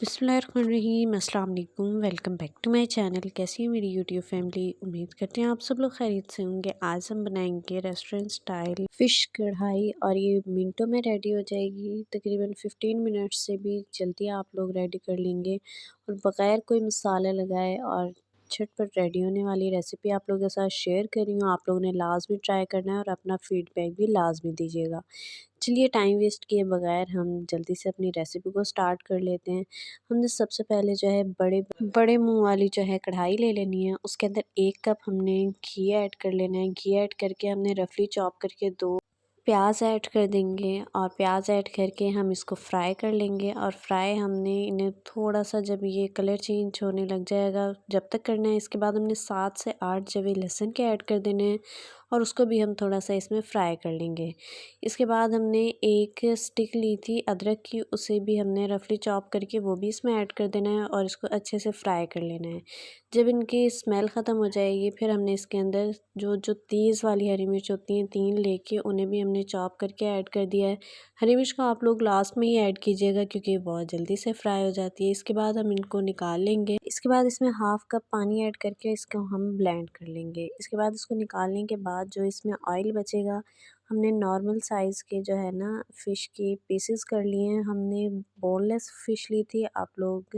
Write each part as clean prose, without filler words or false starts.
बिस्मिल्लाहिर्रहमानिर्रहीम अस्सलाम वालेकुम। Welcome back to my channel. कैसी है मेरी यूट्यूब फैमिली? उम्मीद करते हैं आप सब लोग खैरियत से होंगे। आज हम बनाएंगे रेस्टोरेंट स्टाइल फ़िश कढ़ाई और ये मिनटों में रेडी हो जाएगी। तकरीबन 15 मिनट्स से भी जल्दी आप लोग रेडी कर लेंगे और बग़ैर कोई मसाला लगाए और झटपट रेडी होने वाली रेसिपी आप लोगों के साथ शेयर कर रही हूँ। आप लोगों ने लाज़मी ट्राई करना है और अपना फ़ीडबैक भी लाज़मी दीजिएगा। चलिए टाइम वेस्ट किए बगैर हम जल्दी से अपनी रेसिपी को स्टार्ट कर लेते हैं। हमने सबसे पहले जो है बड़े बड़े मुँह वाली जो है कढ़ाई ले लेनी है। उसके अंदर 1 कप हमने घी ऐड कर लेना है। घी ऐड करके हमने रफली चॉप करके 2 प्याज ऐड कर देंगे और प्याज ऐड करके हम इसको फ्राई कर लेंगे और फ्राई हमने इन्हें थोड़ा सा जब ये कलर चेंज होने लग जाएगा जब तक करना है। इसके बाद हमने 7 से 8 जवे लहसुन के ऐड कर देने हैं और उसको भी हम थोड़ा सा इसमें फ्राई कर लेंगे। इसके बाद हमने एक स्टिक ली थी अदरक की, उसे भी हमने रफली चॉप करके वो भी इसमें ऐड कर देना है और इसको अच्छे से फ्राई कर लेना है। जब इनकी स्मेल ख़त्म हो जाएगी फिर हमने इसके अंदर जो जो तेज़ वाली हरी मिर्च होती हैं 3 लेके उन्हें भी हमने चॉप करके ऐड कर दिया है। हरी मिर्च को आप लोग लास्ट में ही ऐड कीजिएगा क्योंकि बहुत जल्दी से फ्राई हो जाती है। इसके बाद हम इनको निकाल लेंगे। इसके बाद इसमें हाफ़ कप पानी ऐड करके इसको हम ब्लेंड कर लेंगे। इसके बाद इसको निकालने के बाद जो इसमें ऑयल बचेगा हमने नॉर्मल साइज़ के जो है ना फ़िश के पीसेस कर लिए हैं। हमने बोनलेस फ़िश ली थी, आप लोग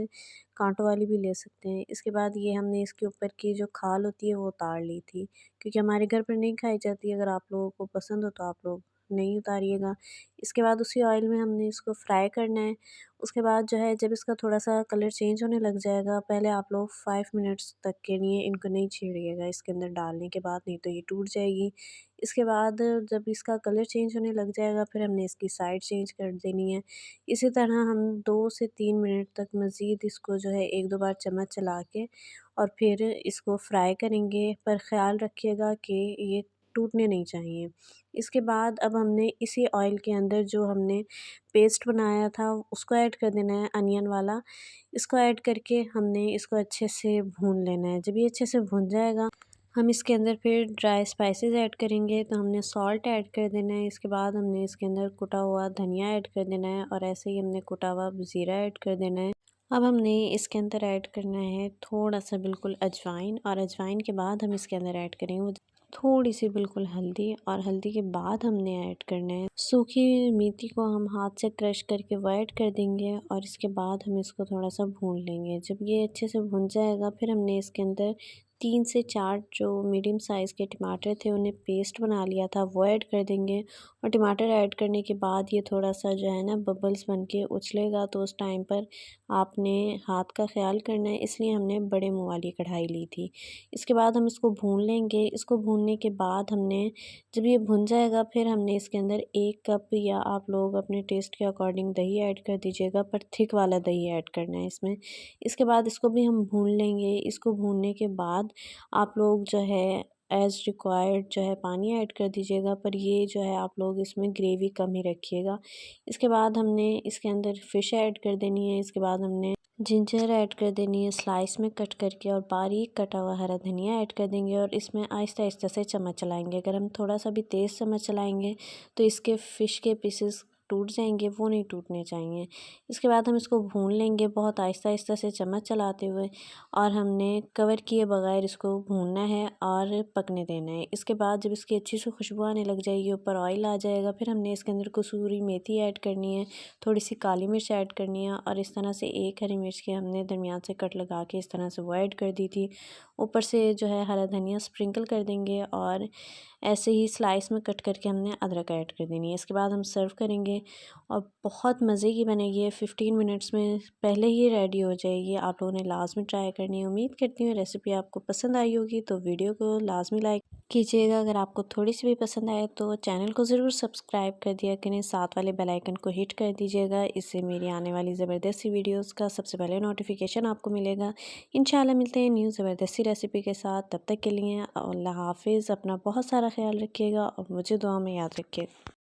काँटों वाली भी ले सकते हैं। इसके बाद ये हमने इसके ऊपर की जो खाल होती है वो उतार ली थी क्योंकि हमारे घर पर नहीं खाई जाती। अगर आप लोगों को पसंद हो तो आप लोग नहीं उतारिएगा। इसके बाद उसी ऑयल में हमने इसको फ्राई करना है। उसके बाद जो है जब इसका थोड़ा सा कलर चेंज होने लग जाएगा पहले आप लोग 5 मिनट्स तक के लिए इनको नहीं छेड़िएगा इसके अंदर डालने के बाद, नहीं तो ये टूट जाएगी। इसके बाद जब इसका कलर चेंज होने लग जाएगा फिर हमने इसकी साइड चेंज कर देनी है। इसी तरह हम 2 से 3 मिनट तक मज़ीद इसको जो है 1-2 बार चम्मच चला के और फिर इसको फ्राई करेंगे, पर ख़्याल रखिएगा कि ये टूटने नहीं चाहिए। इसके बाद अब हमने इसी ऑयल के अंदर जो हमने पेस्ट बनाया था उसको ऐड कर देना है अनियन वाला। इसको ऐड करके हमने इसको अच्छे से भून लेना है। जब ये अच्छे से भुन जाएगा हम इसके अंदर फिर ड्राई स्पाइसेस ऐड करेंगे। तो हमने सॉल्ट ऐड कर देना है। इसके बाद हमने इसके अंदर कुटा हुआ धनिया ऐड कर देना है और ऐसे ही हमने कुटा हुआ ज़ीरा ऐड कर देना है। अब हमने इसके अंदर ऐड करना है थोड़ा सा बिल्कुल अजवाइन और अजवाइन के बाद हम इसके अंदर ऐड करेंगे वो थोड़ी सी बिल्कुल हल्दी और हल्दी के बाद हमने ऐड करना है सूखी मेथी को हम हाथ से क्रश करके वो ऐड कर देंगे और इसके बाद हम इसको थोड़ा सा भून लेंगे। जब ये अच्छे से भुन जाएगा फिर हमने इसके अंदर 3 से 4 जो मीडियम साइज़ के टमाटर थे उन्हें पेस्ट बना लिया था वो ऐड कर देंगे और टमाटर ऐड करने के बाद ये थोड़ा सा जो है ना बबल्स बन के उछलेगा तो उस टाइम पर आपने हाथ का ख्याल करना है, इसलिए हमने बड़े मुँह वाली कढ़ाई ली थी। इसके बाद हम इसको भून लेंगे। इसको भूनने के बाद हमने जब ये भुन जाएगा फिर हमने इसके अंदर 1 कप या आप लोग अपने टेस्ट के अकॉर्डिंग दही ऐड कर दीजिएगा, पर थिक वाला दही ऐड करना है इसमें। इसके बाद इसको भी हम भून लेंगे। इसको भूनने के बाद आप लोग जो है एज़ रिक्वायर्ड जो है पानी ऐड कर दीजिएगा, पर ये जो है आप लोग इसमें ग्रेवी कम ही रखिएगा। इसके बाद हमने इसके अंदर फ़िश ऐड कर देनी है। इसके बाद हमने जिंजर ऐड कर देनी है स्लाइस में कट करके और बारीक कटा हुआ हरा धनिया ऐड कर देंगे और इसमें आहिस्ता आहिस्ता से चम्मच चलाएंगे। अगर हम थोड़ा सा भी तेज़ चम्मच चलाएंगे तो इसके फ़िश के पीसेस टूट जाएंगे, वो नहीं टूटने चाहिए। इसके बाद हम इसको भून लेंगे बहुत आहिस्ता आहिस्ता से चम्मच चलाते हुए और हमने कवर किए बगैर इसको भूनना है और पकने देना है। इसके बाद जब इसकी अच्छी सी खुशबू आने लग जाएगी, ऊपर ऑयल आ जाएगा, फिर हमने इसके अंदर कसूरी मेथी ऐड करनी है, थोड़ी सी काली मिर्च ऐड करनी है और इस तरह से एक हरी मिर्च के हमने दरमियान से कट लगा के इस तरह से वो ऐड कर दी थी। ऊपर से जो है हरा धनिया स्प्रिंकल कर देंगे और ऐसे ही स्लाइस में कट करके हमने अदरक ऐड कर देनी है। इसके बाद हम सर्व करेंगे और बहुत मज़े की बनेगी। ये 15 मिनट्स में पहले ही रेडी हो जाएगी। आप लोगों ने लाजमी ट्राई करनी है। उम्मीद करती हूँ रेसिपी आपको पसंद आई होगी, तो वीडियो को लाजमी लाइक कीजिएगा। अगर आपको थोड़ी सी भी पसंद आए तो चैनल को ज़रूर सब्सक्राइब कर दिया करें, साथ वाले बेल आइकन को हिट कर दीजिएगा। इससे मेरी आने वाली ज़बरदस्त सी वीडियोस का सबसे पहले नोटिफिकेशन आपको मिलेगा। इंशाल्लाह मिलते हैं न्यू ज़बरदस्ती रेसिपी के साथ। तब तक के लिए अल्लाह हाफ़िज़। अपना बहुत सारा ख्याल रखिएगा और मुझे दुआ में याद रखिएगा।